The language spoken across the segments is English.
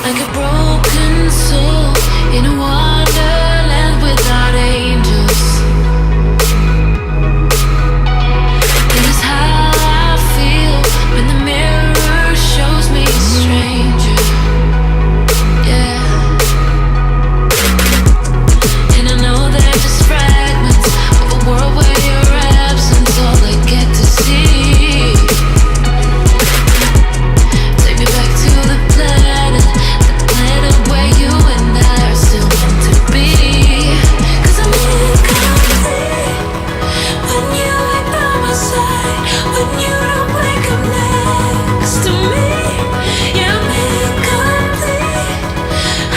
like a broken soul in a wonderland without angels. It is how I feel when the mirror shows me a stranger. Yeah. And I know they're just fragments of a world where your absence all I get to see. Take me back to the planet where you and I are still meant to be. 'Cause I'm incomplete when you ain't by my side, when you don't wake up next to me. Yeah, I'm incomplete.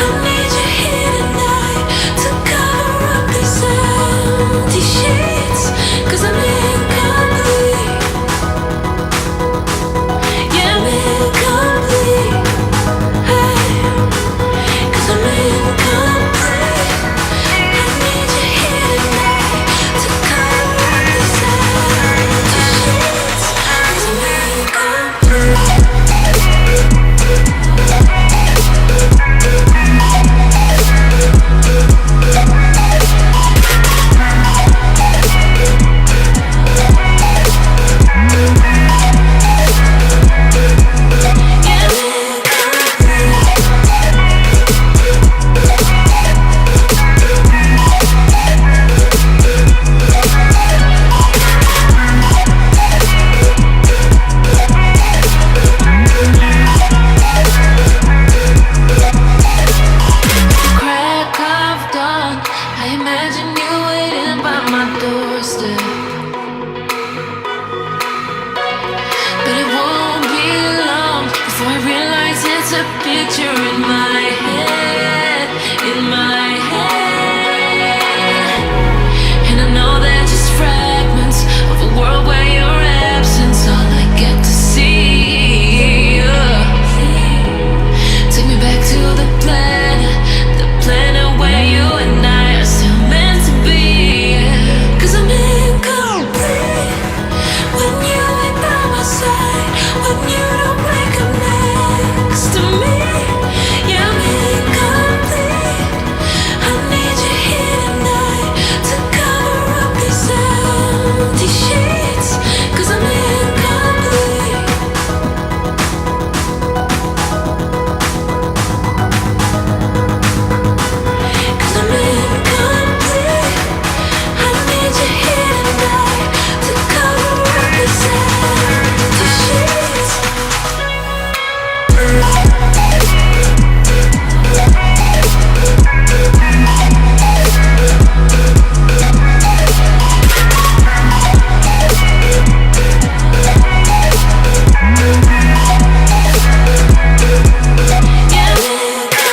I need you here tonight to cover up these empty sheets. 'Cause I'm incomplete. Yeah, I'm incomplete. Hey. 'Cause I'm incomplete. I need you here tonight to cover up these empty sheets. 'Cause I'm incomplete. Crack of dawn, I imagine you waiting by my doorstep. But it won't be long before I realize it's a picture in my head, in my head. And I know they're just fragments of a world where your absence all I get to see. Take me back to the planet where you and I are still meant to be. 'Cause I'm incomplete when you ain't by my side, when you don't wake up next to me. Yeah, I'm incomplete. I need you here tonight to cover up these empty sheets. 'Cause I'm incomplete. 'Cause I'm incomplete. I need you here tonight to cover up these empty sheets. Yeah, I'm incomplete.